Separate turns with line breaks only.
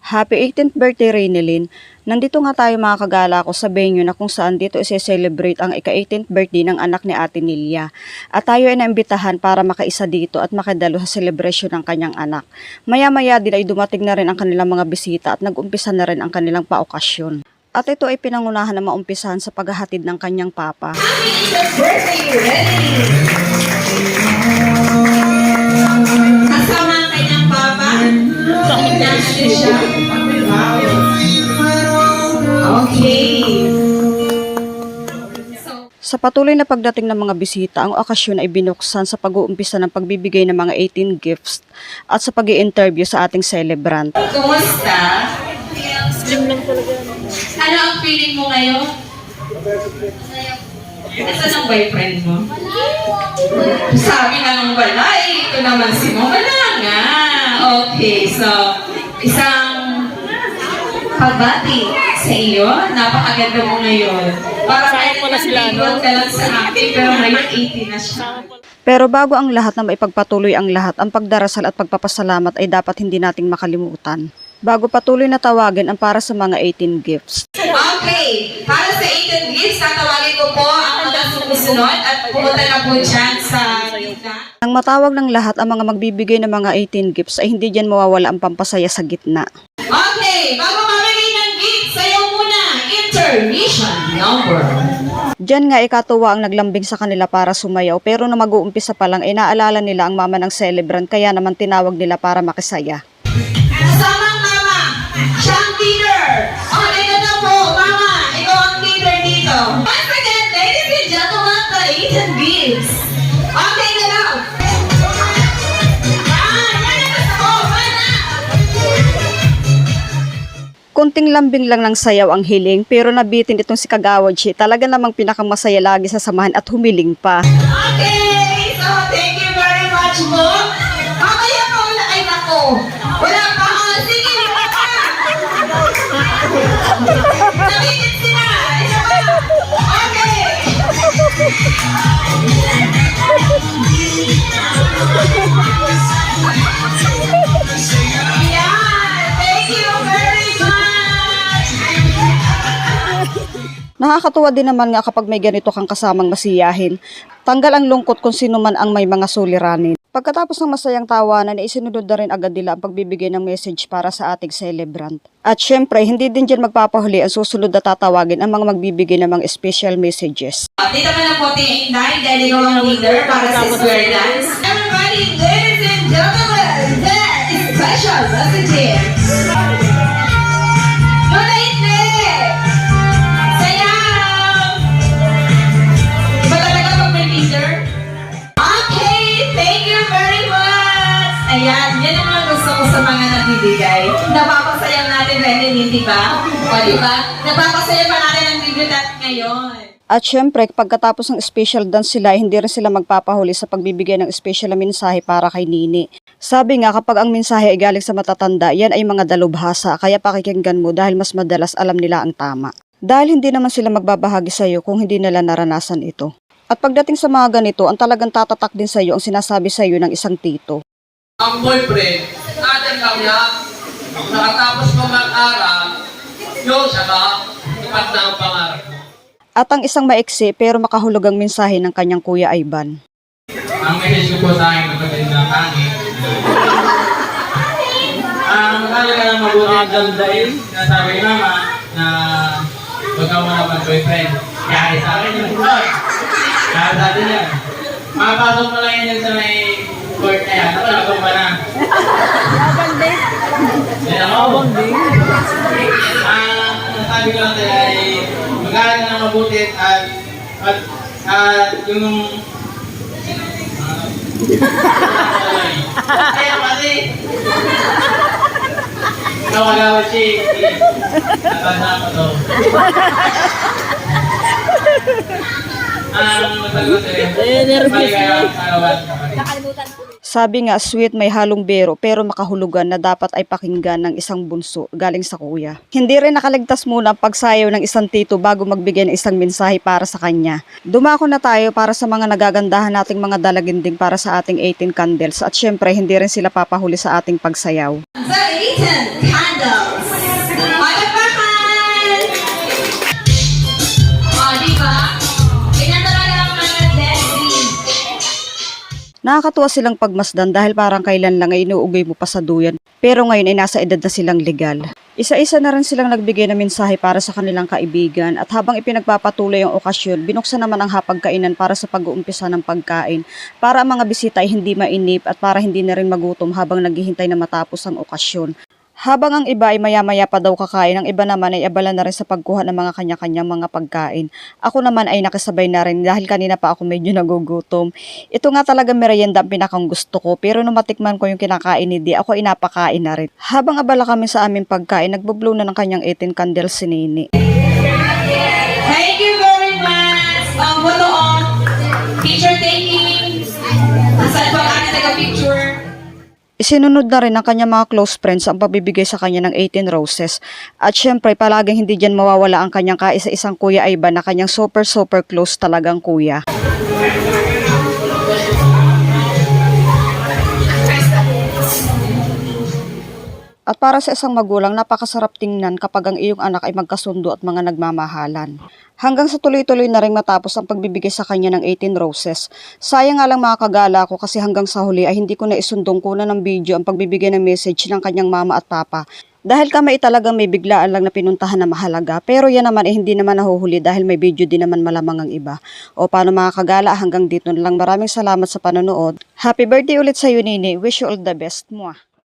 Happy 18th birthday, Rainelyn. Nandito nga tayo mga kagala ko sa venue na kung saan dito isi-celebrate ang ika-18th birthday ng anak ni Ate Nilia. At tayo ay naimbitahan para makaisa dito at makidalo sa celebration ng kanyang anak. Maya-maya din ay dumating na rin ang kanilang mga bisita at nag-umpisa na rin ang kanilang paokasyon. At ito ay pinangunahan na maumpisahan sa paghahatid ng kanyang papa.
Happy 18th birthday, ready! Kasama ang kanyang papa. Tingnan siya. Okay.
Sa patuloy na pagdating ng mga bisita, ang okasyon ay binuksan sa pag-uumpisa ng pagbibigay ng mga 18 gifts at sa pag-i-interview sa ating celebrant.
Kumusta? Ano ang feeling mo ngayon? Nasaan ang boyfriend mo? Sabi na nung wala eh. Ito naman si mo. Wala nga. Okay, so isang pagbati sa iyo. Napakaganda mo ngayon. Para kahit nandito ka lang sa akin, pero ngayon 18 na siya.
Pero bago ang lahat na maipagpatuloy ang lahat, ang pagdarasal at pagpapasalamat ay dapat hindi nating makalimutan. Bago patuloy na tawagin ang para sa mga 18 gifts.
Okay, para sa 18 gifts, tatawagin ko po ang mga sumusunod at pumunta na po dyan sa gitna.
Nang matawag ng lahat ang mga magbibigay ng mga 18 gifts ay hindi dyan mawawala ang pampasaya sa gitna.
Okay, bago mamigay ng gift, sayo muna, intermission number.
Diyan nga ikatuwa ang naglambing sa kanila para sumayaw pero na mag-uumpisa pa lang ay naalala nila ang mama ng celebrant kaya naman tinawag nila para makisaya.
Kasamang mama, siya ang leader. Okay na na po, mama, ikaw ang leader dito. Once again, ladies and gentlemen, the 18 gifts. Okay na lang.
Kunting lambing lang ng sayaw ang hiling pero nabitin itong si Kagawad siya. Talaga namang pinakamasaya lagi sa samahan at humiling pa.
Okay, so thank you very much po. Mamaya pa wala, ay nako. Wala pa, sige, wala pa. Nabitin sila, isa pa. Okay. Ayan, thank you very much.
Nakakatuwa din naman nga kapag may ganito kang kasamang masiyahin. Tanggal ang lungkot kung sino man ang may mga suliranin. Pagkatapos ng masayang tawanan, isinunod na rin agad nila ang pagbibigay ng message para sa ating celebrant. At syempre, hindi din dyan magpapahuli ang susunod na tatawagin ang mga magbibigay ng mga special messages.
Dito ka na po, Tingin Nine, dahil ikaw ang leader para sa square dance. Everybody, ladies and gentlemen, that is special messages. Ayan, yan ang mga gusto ko sa mga nagbibigay. Napapasaya natin rin, hindi ba? O, di ba? Napapasaya pa natin ang video natin ngayon.
At syempre, pagkatapos ng special dance sila, hindi rin sila magpapahuli sa pagbibigay ng special na mensahe para kay Nini. Sabi nga, kapag ang mensahe ay galing sa matatanda, yan ay mga dalubhasa, kaya pakikinggan mo dahil mas madalas alam nila ang tama. Dahil hindi naman sila magbabahagi sa iyo kung hindi nila naranasan ito. At pagdating sa mga ganito, ang talagang tatatak din sa iyo ang sinasabi sa iyo ng isang tito.
Ang boyfriend, natin lang yan. Nakatapos mo mag-aral, yun siya ba? Ipat na ang pangarap mo.
At ang isang maiksi pero makahulugang mensahe ng kanyang kuya Ivan.
Ang message ko po sa akin, kapatid na pangit. Magkala ka ng mabuti ang gandain. Sinasabi ni mama na huwag ka muna mag-boyfriend. Kaya sa akin yun. Kaya sa atin yan. Makapasok mo lang yan sa may court na yan. Ako nagong pa na. Abang date? Yan ako. Abang date? Nasabi ko lang tayo ay mag-aaral ka ng mabuti at yung kaya kasi ikaw agawad siya natanda ko to.
Sabi nga, sweet may halong bero pero makahulugan na dapat ay pakinggan ng isang bunso galing sa kuya. Hindi rin nakaligtas muna ang pagsayaw ng isang tito bago magbigay ng isang mensahe para sa kanya. Dumako na tayo para sa mga nagagandahan nating mga dalaginding para sa ating 18 candles at syempre hindi rin sila papahuli sa ating pagsayaw.
The 18 candles.
Nakakatuwa silang pagmasdan dahil parang kailan lang ay inuugay mo pa sa duyan. Pero ngayon ay nasa edad na silang legal. Isa-isa na rin silang nagbigay ng mensahe para sa kanilang kaibigan at habang ipinagpapatuloy ang okasyon, binuksan naman ang hapagkainan para sa pag-uumpisa ng pagkain para ang mga bisita ay hindi mainip at para hindi na rin magutom habang naghihintay na matapos ang okasyon. Habang ang iba ay maya-maya pa daw kakain, ang iba naman ay abala na rin sa pagkuha ng mga kanya-kanyang mga pagkain. Ako naman ay nakisabay na rin dahil kanina pa ako medyo nagugutom. Ito nga talaga merienda ang pinakang gusto ko, pero nung matikman ko yung kinakain ni Di, ako ay napakain na rin. Habang abala kami sa aming pagkain, nagbublow na ng kanyang 18 candles si Nini.
Thank you very much. Photo on. Picture taking. Aside from aking taga-picture.
Isinunod na rin ng kanyang mga close friends ang pagbibigay sa kanya ng 18 roses. At syempre, palaging hindi dyan mawawala ang kanyang kaisa-isang kuya Ivan na kanyang super close talagang kuya. At para sa isang magulang, napakasarap tingnan kapag ang iyong anak ay magkasundo at mga nagmamahalan. Hanggang sa tuloy-tuloy na rin matapos ang pagbibigay sa kanya ng 18 roses. Sayang nga lang mga kagala ko kasi hanggang sa huli ay hindi ko na isundong kuna ng video ang pagbibigay ng message ng kanyang mama at papa. Dahil kami talagang may biglaan lang na pinuntahan na mahalaga. Pero yan naman hindi naman nahuhuli dahil may video din naman malamang ang iba. O paano mga kagala, hanggang dito na lang. Maraming salamat sa panonood. Happy birthday ulit sa iyo, Nini. Wish you all the best. Mwah.